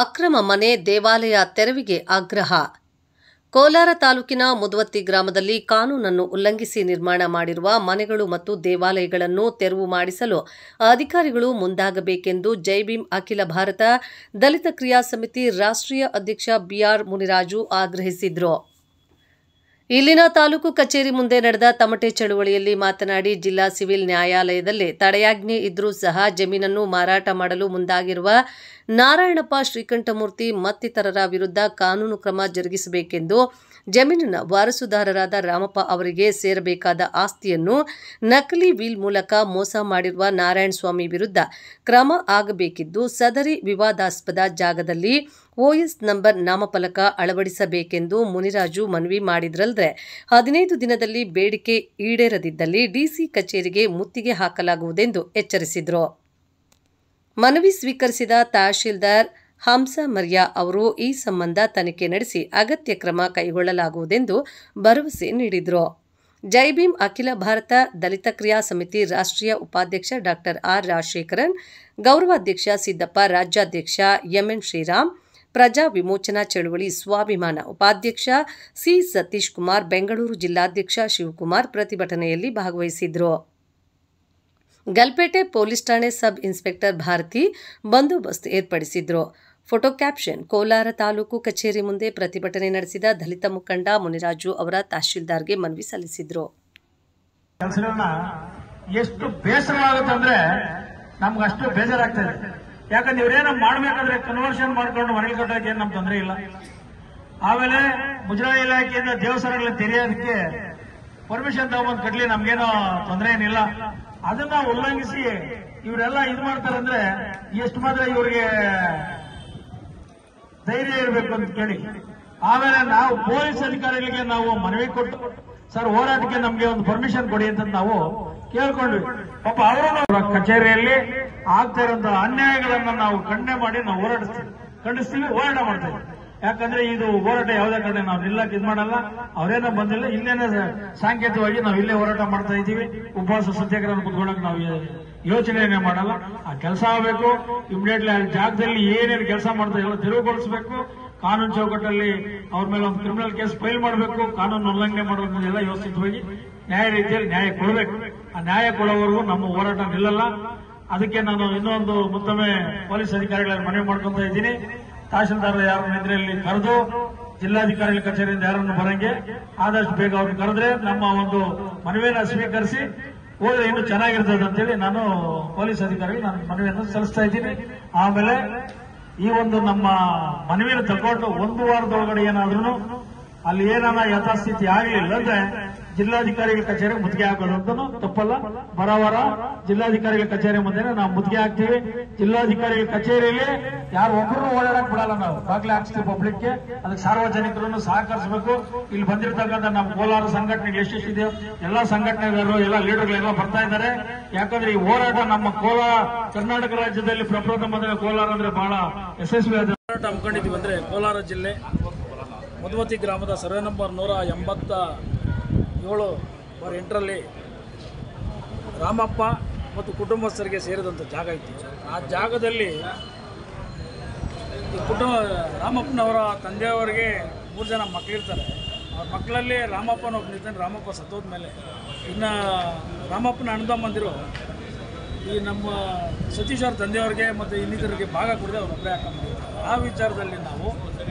ಅಕ್ರಮ ಮನೆ ದೇವಾಲಯ ತೆರವಿಗೆ ಆಗ್ರಹ. ಕೋಲಾರ ತಾಲೂಕಿನ ಮುದವತ್ತಿ ಗ್ರಾಮದಲ್ಲಿ ಕಾನೂನನ್ನು ಉಲ್ಲಂಘಿಸಿ ನಿರ್ಮಾಣ ಮಾಡಿರುವ ಮನೆಗಳು ಮತ್ತು ದೇವಾಲಯಗಳನ್ನು ತೆರವು ಮಾಡಿಸಲು ಅಧಿಕಾರಿಗಳು ಮುಂದಾಗಬೇಕೆಂದು ಜೈ ಭೀಮ್ ಅಖಿಲ ಭಾರತ ದಲಿತ ಕ್ರಿಯಾ ಸಮಿತಿ ರಾಷ್ಟ್ರೀಯ ಅಧ್ಯಕ್ಷ ಬಿಆರ್ ಮುನಿರಾಜು ಆಗ್ರಹಿಸಿದರು. ಇಲ್ಲಿನ ತಾಲೂಕು ಕಚೇರಿ ಮುಂದೆ ನಡೆದ ತಮಟೆ ಚಳವಳಿಯಲ್ಲಿ ಮಾತನಾಡಿ, ಜಿಲ್ಲಾ ಸಿವಿಲ್ ನ್ಯಾಯಾಲಯದಲ್ಲಿ ತಡೆಯಾಜ್ಞೆ ಇದ್ದರೂ ಸಹ ಜಮೀನನ್ನು ಮಾರಾಟ ಮಾಡಲು ಮುಂದಾಗಿರುವ ನಾರಾಯಣಪ್ಪ ಶ್ರೀಕಂಠಮೂರ್ತಿ ಮತ್ತಿತರರ ವಿರುದ್ಧ ಕಾನೂನು ಕ್ರಮ ಜರುಗಿಸಬೇಕೆಂದು, ಜಮೀನಿನ ವಾರಸುದಾರರಾದ ರಾಮಪ್ಪ ಅವರಿಗೆ ಸೇರಬೇಕಾದ ಆಸ್ತಿಯನ್ನು ನಕಲಿ ವೀಲ್ ಮೂಲಕ ಮೋಸ ಮಾಡಿರುವ ನಾರಾಯಣಸ್ವಾಮಿ ವಿರುದ್ಧ ಕ್ರಮ ಆಗಬೇಕಿದ್ದು, ಸದರಿ ವಿವಾದಾಸ್ಪದ ಜಾಗದಲ್ಲಿ ಓಎಸ್ ನಂಬರ್ ನಾಮಫಲಕ ಅಳವಡಿಸಬೇಕೆಂದು ಮುನಿರಾಜು ಮನವಿ ಮಾಡಿದ್ರಲ್ಲದೆ 15 ದಿನದಲ್ಲಿ ಬೇಡಿಕೆ ಈಡೇರದಿದ್ದಲ್ಲಿ ಡಿಸಿ ಕಚೇರಿಗೆ ಮುತ್ತಿಗೆ ಹಾಕಲಾಗುವುದೆಂದು ಎಚ್ಚರಿಸಿದರು. ಮನವಿ ಸ್ವೀಕರಿಸಿದ ತಹಶೀಲ್ದಾರ್ ಹಂಸ ಮರ್ಯಾ ಅವರು ಈ ಸಂಬಂಧ ತನಿಖೆ ನಡೆಸಿ ಅಗತ್ಯ ಕ್ರಮ ಕೈಗೊಳ್ಳಲಾಗುವುದೆಂದು ಭರವಸೆ ನೀಡಿದರು. ಜೈ ಭೀಮ್ ಅಖಿಲ ಭಾರತ ದಲಿತ ಕ್ರಿಯಾ ಸಮಿತಿ ರಾಷ್ಟ್ರೀಯ ಉಪಾಧ್ಯಕ್ಷ ಡಾ ಆರ್ ರಾಜಶೇಖರನ್, ಗೌರವಾಧ್ಯಕ್ಷ ಸಿದ್ದಪ್ಪ, ರಾಜ್ಯಾಧ್ಯಕ್ಷ ಎಂಎನ್ ಶ್ರೀರಾಮ್, ಪ್ರಜಾ ವಿಮೋಚನಾ ಚಳವಳಿ ಸ್ವಾಭಿಮಾನ ಉಪಾಧ್ಯಕ್ಷ ಸಿ ಸತೀಶ್ ಕುಮಾರ್, ಬೆಂಗಳೂರು ಜಿಲ್ಲಾಧ್ಯಕ್ಷ ಶಿವಕುಮಾರ್ ಪ್ರತಿಭಟನೆಯಲ್ಲಿ ಭಾಗವಹಿಸಿದ್ದರು. ಗಲ್ಪೇಟೆ ಪೊಲೀಸ್ ಠಾಣೆ ಸಬ್ ಇನ್ಸ್ಪೆಕ್ಟರ್ ಭಾರತಿ ಬಂದೋಬಸ್ತ್ ಏರ್ಪಡಿಸಿದ್ರು. ಫೋಟೋ ಕ್ಯಾಪ್ಷನ್: ಕೋಲಾರ ತಾಲೂಕು ಕಚೇರಿ ಮುಂದೆ ಪ್ರತಿಭಟನೆ ನಡೆಸಿದ ದಲಿತ ಮುಖಂಡ ಮುನಿರಾಜು ಅವರ ತಹಶೀಲ್ದಾರ್ಗೆ ಮನವಿ ಸಲ್ಲಿಸಿದ್ರು. ಎಷ್ಟು ಬೇಸರವಾಗುತ್ತಂದ್ರೆ ನಮ್ಗೆ ಅಷ್ಟು ಬೇಜಾರಾಗ್ತದೆ. ಯಾಕಂದ್ರೆ ಇವ್ರೇನೋ ಮಾಡ್ಬೇಕಾದ್ರೆ ಕನ್ವರ್ಷನ್ ಮಾಡ್ಕೊಂಡು ಮನೆಗೆ ಕಟ್ಟೋಕೆ ಏನ್ ನಮ್ ತೊಂದರೆ ಇಲ್ಲ. ಆಮೇಲೆ ಮುಜರಾಯಿ ಇಲಾಖೆಯಿಂದ ದೇವಸ್ಥಾನಗಳನ್ನ ತೆರೆಯೋದಕ್ಕೆ ಪರ್ಮಿಷನ್ ತಗೊಂಡ್ ಕಟ್ಲಿ, ನಮ್ಗೇನೋ ತೊಂದರೆ ಏನಿಲ್ಲ. ಅದನ್ನ ಉಲ್ಲಂಘಿಸಿ ಇವರೆಲ್ಲ ಇದು ಮಾಡ್ತಾರಂದ್ರೆ ಎಷ್ಟು ಮಾತ್ರ ಇವ್ರಿಗೆ ಧೈರ್ಯ ಇರಬೇಕು ಅಂತ ಕೇಳಿ. ಆಮೇಲೆ ನಾವು ಪೊಲೀಸ್ ಅಧಿಕಾರಿಗಳಿಗೆ ನಾವು ಮನವಿ ಕೊಟ್ಟು, ಸರ್ ಹೋರಾಟಕ್ಕೆ ನಮ್ಗೆ ಒಂದು ಪರ್ಮಿಷನ್ ಕೊಡಿ ಅಂತ ನಾವು ಕೇಳ್ಕೊಂಡ್ವಿ. ಪಾಪ ಅವರು ಕಚೇರಿಯಲ್ಲಿ ಆಗ್ತಾ ಇರುವಂತಹ ಅನ್ಯಾಯಗಳನ್ನ ನಾವು ಖಂಡನೆ ಮಾಡಿ ನಾವು ಖಂಡಿಸ್ತೀವಿ, ಹೋರಾಟ ಮಾಡ್ತೇವೆ. ಯಾಕಂದ್ರೆ ಇದು ಹೋರಾಟ ಯಾವುದೇ ಕಡೆ ನಾವು ನಿಲ್ಲಕ್ಕೆ ಇದು ಮಾಡಲ್ಲ. ಅವರೇನೋ ಬಂದಿಲ್ಲ, ಇಲ್ಲೇನೆ ಸಾಂಕೇತಿಕವಾಗಿ ನಾವು ಇಲ್ಲೇ ಹೋರಾಟ ಮಾಡ್ತಾ ಇದ್ದೀವಿ. ಉಪವಾಸ ಸತ್ಯಾಗ್ರಹ ಕುತ್ಕೊಳ್ಳೋಕೆ ನಾವು ಯೋಚನೆಯೇ ಮಾಡಲ್ಲ. ಆ ಕೆಲಸ ಆಗಬೇಕು. ಇಮಿಡಿಯೇಟ್ಲಿ ಆ ಜಾಗದಲ್ಲಿ ಏನೇನು ಕೆಲಸ ಮಾಡ್ತಾ ಎಲ್ಲ ತೆರವುಗೊಳಿಸಬೇಕು. ಕಾನೂನು ಚೌಕಟ್ಟಲ್ಲಿ ಅವ್ರ ಮೇಲೆ ಒಂದು ಕ್ರಿಮಿನಲ್ ಕೇಸ್ ಫೈಲ್ ಮಾಡಬೇಕು. ಕಾನೂನು ಉಲ್ಲಂಘನೆ ಮಾಡೋದನ್ನೆಲ್ಲ ವ್ಯವಸ್ಥಿತವಾಗಿ ನ್ಯಾಯ ರೀತಿಯಲ್ಲಿ ನ್ಯಾಯ ಕೊಡಬೇಕು. ಆ ನ್ಯಾಯ ಕೊಡೋವರೆಗೂ ನಮ್ಮ ಹೋರಾಟ ನಿಲ್ಲಲ್ಲ. ಅದಕ್ಕೆ ನಾನು ಇನ್ನೊಂದು ಮತ್ತೊಮ್ಮೆ ಪೊಲೀಸ್ ಅಧಿಕಾರಿಗಳನ್ನು ಮನವಿ ಮಾಡ್ಕೊಂತ ಇದ್ದೀನಿ. ತಹಶೀಲ್ದಾರ್ ಯಾರನ್ನ ಇದರಲ್ಲಿ ಕರೆದು ಜಿಲ್ಲಾಧಿಕಾರಿಗಳ ಕಚೇರಿಯಿಂದ ಯಾರನ್ನು ಬರಂಗೆ ಆದಷ್ಟು ಬೇಗ ಅವ್ರನ್ನ ಕರೆದ್ರೆ ನಮ್ಮ ಒಂದು ಮನವಿಯನ್ನು ಸ್ವೀಕರಿಸಿ ಹೋದ್ರೆ ಇನ್ನೂ ಚೆನ್ನಾಗಿರ್ತದೆ ಅಂತೇಳಿ ನಾನು ಪೊಲೀಸ್ ಅಧಿಕಾರಿಗಳು ನಾನು ಮನವಿಯನ್ನು ಸಲ್ಲಿಸ್ತಾ ಇದ್ದೀನಿ. ಆಮೇಲೆ ಈ ಒಂದು ನಮ್ಮ ಮನವಿಯನ್ನು ತಗೊಂಡು 1 ವಾರದೊಳಗಡೆ ಏನಾದ್ರೂ ಅಲ್ಲಿ ಏನಾನ ಯಥಾಸ್ಥಿತಿ ಆಗಲಿಲ್ಲ ಅಂದ್ರೆ ಜಿಲ್ಲಾಧಿಕಾರಿಗಳ ಕಚೇರಿಗೆ ಮುತ್ತಿಗೆ ಹಾಕೋದಂತೂ ತಪ್ಪಲ್ಲ. ಬರವಾರ ಜಿಲ್ಲಾಧಿಕಾರಿಗಳ ಕಚೇರಿ ಮುಂದೆ ನಾವು ಮುತ್ತಿಗೆ ಹಾಕ್ತೀವಿ. ಜಿಲ್ಲಾಧಿಕಾರಿಗಳ ಕಚೇರಿಯಲ್ಲಿ ಯಾರು ಒಬ್ಬರು ಓಡಾಡಕ್ ಬಿಡಲ್ಲ. ನಾವು ಬಾಗ್ಲೆ ಹಾಕ್ಸ್ತೀವಿ ಪಬ್ಲಿಕ್ಗೆ. ಅದಕ್ಕೆ ಸಾರ್ವಜನಿಕರನ್ನು ಸಹಕರಿಸಬೇಕು. ಇಲ್ಲಿ ಬಂದಿರತಕ್ಕಂಥ ನಮ್ಮ ಕೋಲಾರ ಸಂಘಟನೆಗಳು ಎಷ್ಟೆಷ್ಟಿದೆಯೋ ಎಲ್ಲ ಸಂಘಟನೆಗಳು ಎಲ್ಲ ಲೀಡರ್ಗಳೆಲ್ಲ ಬರ್ತಾ ಇದ್ದಾರೆ. ಯಾಕಂದ್ರೆ ಈ ಹೋರಾಟ ನಮ್ಮ ಕರ್ನಾಟಕ ರಾಜ್ಯದಲ್ಲಿ ಪ್ರಪ್ರಥಮ ಕೋಲಾರ ಅಂದ್ರೆ ಬಹಳ ಯಶಸ್ವಿ ಹೋರಾಟ ಹಮ್ಮಿಕೊಂಡಿದ್ದೀವಿ. ಅಂದ್ರೆ ಕೋಲಾರ ಜಿಲ್ಲೆ ಮುದವತ್ತಿ ಗ್ರಾಮದ ಸರ್ವೆ ನಂಬರ್ 187/8ರಲ್ಲಿ ರಾಮಪ್ಪ ಮತ್ತು ಕುಟುಂಬಸ್ಥರಿಗೆ ಸೇರಿದಂಥ ಜಾಗ ಇತ್ತು. ಆ ಜಾಗದಲ್ಲಿ ರಾಮಪ್ಪನವರ ತಂದೆಯವರಿಗೆ 3 ಜನ ಮಕ್ಕಳಿರ್ತಾರೆ. ಅವ್ರ ಮಕ್ಕಳಲ್ಲಿ ರಾಮಪ್ಪನ ಒಬ್ಬನಿದ್ದಾನೆ. ರಾಮಪ್ಪ ಸತ್ತೋದ ಮೇಲೆ ಇನ್ನು ರಾಮಪ್ಪನ ಅಣ್ಣದಮ್ಮಂದಿರು ಈ ನಮ್ಮ ಸತೀಶ್ ಅವ್ರ ತಂದೆಯವ್ರಿಗೆ ಮತ್ತು ಇನ್ನಿತರಿಗೆ ಭಾಗ ಕೊಡದೆ ಅವ್ರು ಒಬ್ಬರೇ ಹಾಕೊಂಡಿರ್ತಾರೆ. ಆ ವಿಚಾರದಲ್ಲಿ ನಾವು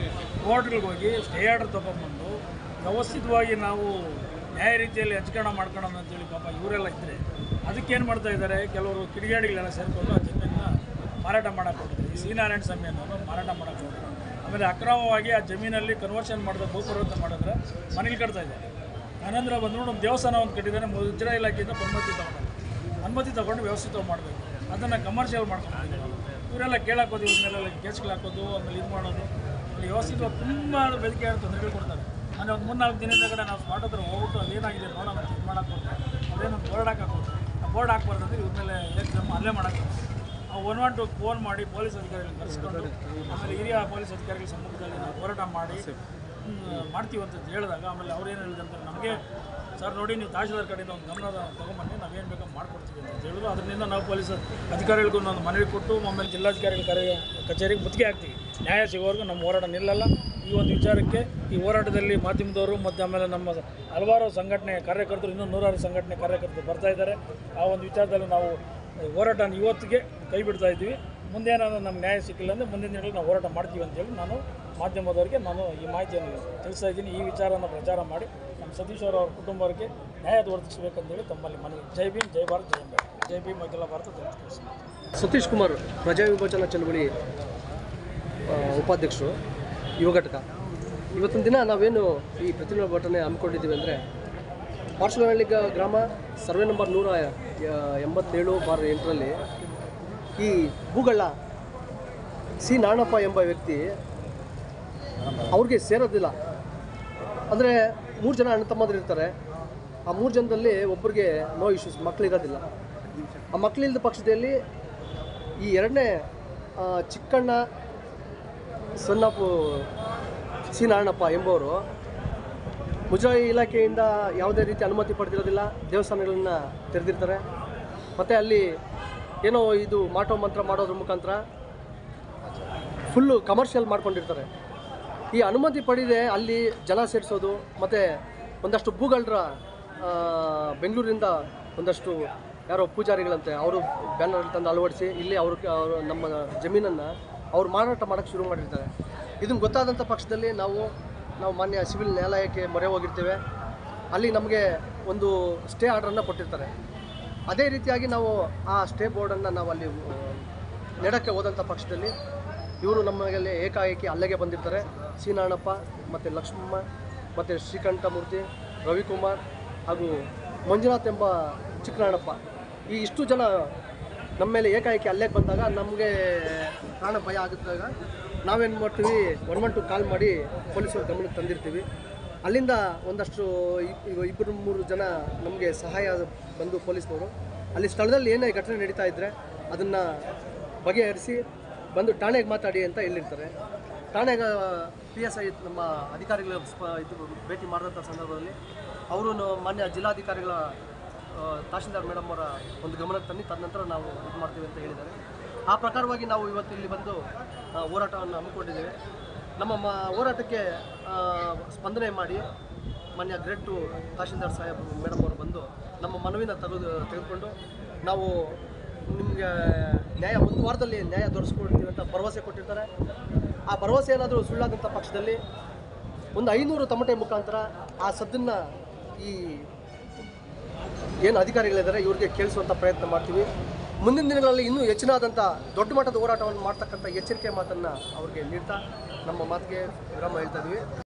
ಕೋರ್ಟ್ಗಳಿಗೆ ಹೋಗಿ ಸ್ಟೇ ಆರ್ಡರ್ ತೊಗೊಂಡ್ಬಂದು ವ್ಯವಸ್ಥಿತವಾಗಿ ನಾವು ನ್ಯಾಯ ರೀತಿಯಲ್ಲಿ ಹಂಚ್ಕರಣ ಮಾಡ್ಕೊಳ್ಳೋಣ ಅಂತೇಳಿ ಪಾಪ ಇವರೆಲ್ಲ ಇದ್ದರೆ ಅದಕ್ಕೇನು ಮಾಡ್ತಾ ಇದ್ದಾರೆ, ಕೆಲವರು ಕಿಡಿಗಾಡಿಗಳೆಲ್ಲ ಸೇರಿಕೊಂಡು ಆ ಜಮೀನನ್ನ ಮಾರಾಟ ಮಾಡೋಕೆ ಹೋಗ್ತಾರೆ. ಈ ಶ್ರೀನಾರಾಯಣ ಸ್ವಾಮಿ ಅನ್ನೋನು ಮಾರಾಟ ಮಾಡೋಕೆ ಹೋಗ್ತಾರೆ. ಆಮೇಲೆ ಅಕ್ರಮವಾಗಿ ಆ ಜಮೀನಲ್ಲಿ ಕನ್ವರ್ಷನ್ ಮಾಡಿದ ಭೂಪರಿವರ್ತನೆ ಮಾಡಿದ್ರೆ ಮನೇಲಿ ಕಟ್ತಾ ಇದ್ದಾರೆ. ಆನಂತರ ಬಂದ್ಕೊಂಡು ಒಂದು ದೇವಸ್ಥಾನ ಒಂದು ಕಟ್ಟಿದ್ದಾರೆ. ಮುಜರಾಯಿ ಇಲಾಖೆಯಿಂದ ಅನುಮತಿ ತಗೊಂಡು ವ್ಯವಸ್ಥಿತವಾಗಿ ಮಾಡಬೇಕು. ಅದನ್ನು ಕಮರ್ಷಿಯಲ್ ಮಾಡ್ಕೊಂಡು ಇವರೆಲ್ಲ ಕೇಳಕ್ಕೆ ಹೋದು ಇವ್ರ ಮೇಲೆಲ್ಲ ಕೇಸ್ಗಳು ಹಾಕೋದು, ಆಮೇಲೆ ಇದು ಮಾಡೋದು, ಅಲ್ಲಿ ವ್ಯವಸ್ಥಿತವಾಗಿ ತುಂಬ ಬೆದರಿಕೆ ತೊಂದರೆಗಳು ಕೊಡ್ತಾರೆ. ಅಂದರೆ ಒಂದು 3-4 ದಿನದ ಕಡೆ ನಾವು ಸ್ಪಾಟ್ ಹತ್ರ ಹೋಗ್ಬಿಟ್ಟು ಅದೇನಾಗಿದೆ ನೋಡೋಣ ಅಂತ ಇದು ಮಾಡೋಕೆ ಹೋಗ್ತಾರೆ. ಅದೇನೊಂದು ಬೋರ್ಡ್ ಹಾಕೋದು, ಆ ಬೋರ್ಡ್ ಹಾಕ್ಬಾರ್ದಂದ್ರೆ ಇವ್ರ ಮೇಲೆ ಎಕ್ಸಾಮ್ ಅಲ್ಲೇ ಮಾಡೋಕ್ಕೆ ನಾವು 112 ಫೋನ್ ಮಾಡಿ ಪೊಲೀಸ್ ಅಧಿಕಾರಿಗಳು ಕರೆಸ್ಕೊಂಡು ಆಮೇಲೆ ಹಿರಿಯ ಪೊಲೀಸ್ ಅಧಿಕಾರಿಗಳ ಸಮ್ಮುಖದಲ್ಲಿ ನಾವು ಹೋರಾಟ ಮಾಡ್ತೀವಿ ಅಂತ ಹೇಳಿದಾಗ ಆಮೇಲೆ ಅವ್ರೇನು ಹೇಳಿದಂತಾರೆ, ನಮಗೆ ಸರ್ ನೋಡಿ, ನೀವು ತಹಶೀಲ್ದಾರ್ ಕಡೆಯಿಂದ ಒಂದು ಗಮನ ತೊಗೊಂಬನ್ನಿ, ನಾವೇನು ಬೇಕೋ ಮಾಡ್ಕೊಡ್ತೀವಿ ಅಂತ ಹೇಳಿದ್ರು. ಅದರಿಂದ ನಾವು ಪೊಲೀಸ್ ಅಧಿಕಾರಿಗಳಿಗೂ ಒಂದು ಮನವಿ ಕೊಟ್ಟು ಆಮೇಲೆ ಜಿಲ್ಲಾಧಿಕಾರಿಗಳ ಕಚೇರಿಗೆ ಮುತ್ತಿಗೆ ಹಾಕ್ತೀವಿ. ನ್ಯಾಯ ಸಿಗೋವರೆಗೂ ನಮ್ಮ ಹೋರಾಟ ನಿಲ್ಲಲ್ಲ. ಈ ಒಂದು ವಿಚಾರಕ್ಕೆ ಈ ಹೋರಾಟದಲ್ಲಿ ಮಾಧ್ಯಮದವರು ಮತ್ತು ಆಮೇಲೆ ನಮ್ಮ ಹಲವಾರು ಸಂಘಟನೆ ಕಾರ್ಯಕರ್ತರು, ಇನ್ನೂ 100 ಸಂಘಟನೆ ಕಾರ್ಯಕರ್ತರು ಬರ್ತಾ ಇದ್ದಾರೆ. ಆ ಒಂದು ವಿಚಾರದಲ್ಲಿ ನಾವು ಹೋರಾಟ ಇವತ್ತಿಗೆ ಕೈ ಬಿಡ್ತಾ ಇದ್ದೀವಿ. ಮುಂದೆ ಏನಾದರೂ ನಮ್ಗೆ ನ್ಯಾಯ ಸಿಕ್ಕಿಲ್ಲ ಅಂದರೆ ಮುಂದಿನ ದಿನಗಳಲ್ಲಿ ನಾವು ಹೋರಾಟ ಮಾಡ್ತೀವಿ ಅಂತೇಳಿ ನಾನು ಮಾಧ್ಯಮದವರಿಗೆ ಈ ಮಾಹಿತಿಯನ್ನು ತಿಳಿಸ್ತಾ ಇದ್ದೀನಿ. ಈ ವಿಚಾರವನ್ನು ಪ್ರಚಾರ ಮಾಡಿ ನಮ್ಮ ಸತೀಶ್ ಅವರ ಕುಟುಂಬಕ್ಕೆ ನ್ಯಾಯ ಒದಗಿಸಬೇಕಂತೇಳಿ ತಮ್ಮಲ್ಲಿ ಮನವಿ. ಜೈ ಭೀಮ್, ಜೈ ಭಾರತ್, ಜೈ ಅಂಬೇಡ್ಕರ್. ಜೈ ಭೀಮ್, ಅಖಿಲ ಭಾರತ ದಲಿತ ಪರಿಷತ್. ಸತೀಶ್ ಕುಮಾರ್, ಪ್ರಜಾ ವಿಭಜನಾ ಚಳವಳಿ ಉಪಾಧ್ಯಕ್ಷರು, ಯುವ ಘಟಕ. ಇವತ್ತಿನ ದಿನ ನಾವೇನು ಈ ಪ್ರತಿಭಟನೆ ಹಮ್ಮಿಕೊಂಡಿದ್ದೀವಿ ಅಂದರೆ, ಪಾರ್ಶ್ವನಹಳ್ಳಿ ಗ್ರಾಮ ಸರ್ವೆ ನಂಬರ್ 187/8ರಲ್ಲಿ ಈ ಭೂಗಳ್ಳ ಸಿ ನಾಣಪ್ಪ ಎಂಬ ವ್ಯಕ್ತಿ ಅವ್ರಿಗೆ ಸೇರೋದಿಲ್ಲ. ಅಂದರೆ 3 ಜನ ಅಣ್ಣ ತಮ್ಮಂದಿರು ಇರ್ತಾರೆ. ಆ 3 ಜನದಲ್ಲಿ ಒಬ್ಬರಿಗೆ ನೋ ಇಶ್ಯೂಸ್, ಮಕ್ಕಳಿರೋದಿಲ್ಲ. ಆ ಮಕ್ಕಳಿಲ್ಲದ ಪಕ್ಷದಲ್ಲಿ ಈ ಎರಡನೇ ಚಿಕ್ಕಣ್ಣ ಸಣ್ಣಪ್ಪು ಸಿ ನಾರಾಯಣಪ್ಪ ಎಂಬುವರು ಮುಜರಾಯಿ ಇಲಾಖೆಯಿಂದ ಯಾವುದೇ ರೀತಿ ಅನುಮತಿ ಪಡೆದಿರೋದಿಲ್ಲ. ದೇವಸ್ಥಾನಗಳನ್ನು ತೆರೆದಿರ್ತಾರೆ. ಮತ್ತು ಅಲ್ಲಿ ಏನೋ ಇದು ಮಾಟೋ ಮಂತ್ರ ಮಾಡೋದ್ರ ಮುಖಾಂತರ ಫುಲ್ಲು ಕಮರ್ಷಿಯಲ್ ಮಾಡ್ಕೊಂಡಿರ್ತಾರೆ. ಈ ಅನುಮತಿ ಪಡೆದೇ ಅಲ್ಲಿ ಜನ ಸೇರಿಸೋದು, ಮತ್ತು ಒಂದಷ್ಟು ಭೂಗಳರ ಬೆಂಗಳೂರಿಂದ ಒಂದಷ್ಟು ಯಾರೋ ಪೂಜಾರಿಗಳಂತೆ ಅವರು ಬ್ಯಾನರ್ ತಂದು ಅಳವಡಿಸಿ ಇಲ್ಲಿ ಅವರು ನಮ್ಮ ಜಮೀನನ್ನು ಅವ್ರು ಮಾರಾಟ ಮಾಡೋಕ್ಕೆ ಶುರು ಮಾಡಿರ್ತಾರೆ. ಇದನ್ನು ಗೊತ್ತಾದಂಥ ಪಕ್ಷದಲ್ಲಿ ನಾವು ಮಾನ್ಯ ಸಿವಿಲ್ ನ್ಯಾಯಾಲಯಕ್ಕೆ ಮೊರೆ ಹೋಗಿರ್ತೇವೆ. ಅಲ್ಲಿ ನಮಗೆ ಒಂದು ಸ್ಟೇ ಆರ್ಡ್ರನ್ನು ಕೊಟ್ಟಿರ್ತಾರೆ. ಅದೇ ರೀತಿಯಾಗಿ ನಾವು ಆ ಸ್ಟೇ ಬೋರ್ಡನ್ನು ನಾವು ಅಲ್ಲಿ ನೆಡಕ್ಕೆ ಹೋದಂಥ ಪಕ್ಷದಲ್ಲಿ ಇವರು ನಮ್ಮ ಮೇಲೆ ಏಕಾಏಕಿ ಹಲ್ಲೆಗೆ ಬಂದಿರ್ತಾರೆ. ಸಿ ನಾರಾಯಣಪ್ಪ ಮತ್ತು ಲಕ್ಷ್ಮಮ್ಮ ಮತ್ತು ಶ್ರೀಕಂಠಮೂರ್ತಿ, ರವಿಕುಮಾರ್ ಹಾಗೂ ಮಂಜುನಾಥ್ ಎಂಬ ಚಿಕ್ಕನಾಣಪ್ಪ, ಈ ಇಷ್ಟು ಜನ ನಮ್ಮ ಮೇಲೆ ಏಕಾಏಕಿ ಹಲ್ಲೆಗೆ ಬಂದಾಗ ನಮಗೆ ಪ್ರಾಣ ಭಯ ಆಗುತ್ತಾಗ ನಾವೇನು ಮಾಡ್ತೀವಿ, 112 ಕಾಲ್ ಮಾಡಿ ಪೊಲೀಸರ ಗಮನಕ್ಕೆ ತಂದಿರ್ತೀವಿ. ಅಲ್ಲಿಂದ ಒಂದಷ್ಟು 2-3 ಜನ ನಮಗೆ ಸಹಾಯ ಬಂದು ಪೊಲೀಸ್ನವರು ಅಲ್ಲಿ ಸ್ಥಳದಲ್ಲಿ ಏನೇ ಘಟನೆ ನಡೀತಾ ಇದ್ದರೆ ಅದನ್ನು ಬಗೆಹರಿಸಿ ಬಂದು ಠಾಣೆಗೆ ಮಾತಾಡಿ ಅಂತ ಹೇಳಿರ್ತಾರೆ. ಠಾಣೆಗೆ PSI ನಮ್ಮ ಅಧಿಕಾರಿಗಳ ಇದು ಭೇಟಿ ಮಾಡಿದಂಥ ಸಂದರ್ಭದಲ್ಲಿ ಅವರು ಮಾನ್ಯ ಜಿಲ್ಲಾಧಿಕಾರಿಗಳ ತಹಶೀಲ್ದಾರ್ ಮೇಡಮ್ ಅವರ ಒಂದು ಗಮನಕ್ಕೆ ತಂದು ತದನಂತರ ನಾವು ಇದು ಮಾಡ್ತೀವಿ ಅಂತ ಹೇಳಿದ್ದಾರೆ. ಆ ಪ್ರಕಾರವಾಗಿ ನಾವು ಇವತ್ತು ಇಲ್ಲಿ ಬಂದು ಹೋರಾಟವನ್ನು ಹಮ್ಮಿಕೊಂಡಿದ್ದೇವೆ. ನಮ್ಮ ಹೋರಾಟಕ್ಕೆ ಸ್ಪಂದನೆ ಮಾಡಿ ಮಾನ್ಯ ಗ್ರೇಡ್ 2 ತಹಶೀಲ್ದಾರ್ ಸಾಹೇಬ್ ಮೇಡಮ್ ಅವರು ಬಂದು ನಮ್ಮ ಮನವಿನ ತೆಗೆದುಕೊಂಡು ನಾವು ನಿಮಗೆ ನ್ಯಾಯ 1 ವಾರದಲ್ಲಿ ನ್ಯಾಯ ದೊರಕಿಸ್ಕೊಡ್ತೀವಿ ಅಂತ ಭರವಸೆ ಕೊಟ್ಟಿರ್ತಾರೆ. ಆ ಭರವಸೆ ಏನಾದರೂ ಸುಳ್ಳಾದಂಥ ಪಕ್ಷದಲ್ಲಿ ಒಂದು 500 ತಮಟೆ ಮುಖಾಂತರ ಆ ಸದ್ದನ್ನು ಈ ಏನು ಅಧಿಕಾರಿಗಳಿದ್ದಾರೆ ಇವ್ರಿಗೆ ಕೇಳಿಸುವಂಥ ಪ್ರಯತ್ನ ಮಾಡ್ತೀವಿ. ಮುಂದಿನ ದಿನಗಳಲ್ಲಿ ಇನ್ನೂ ಹೆಚ್ಚಿನಾದಂಥ ದೊಡ್ಡ ಮಟ್ಟದ ಹೋರಾಟವನ್ನು ಮಾಡ್ತಕ್ಕಂಥ ಎಚ್ಚರಿಕೆ ಮಾತನ್ನು ಅವ್ರಿಗೆ ನೀಡ್ತಾ ನಮ್ಮ ಮಾತಿಗೆ ವಿರಾಮ ಹೇಳ್ತಾ ಇದ್ದೀವಿ.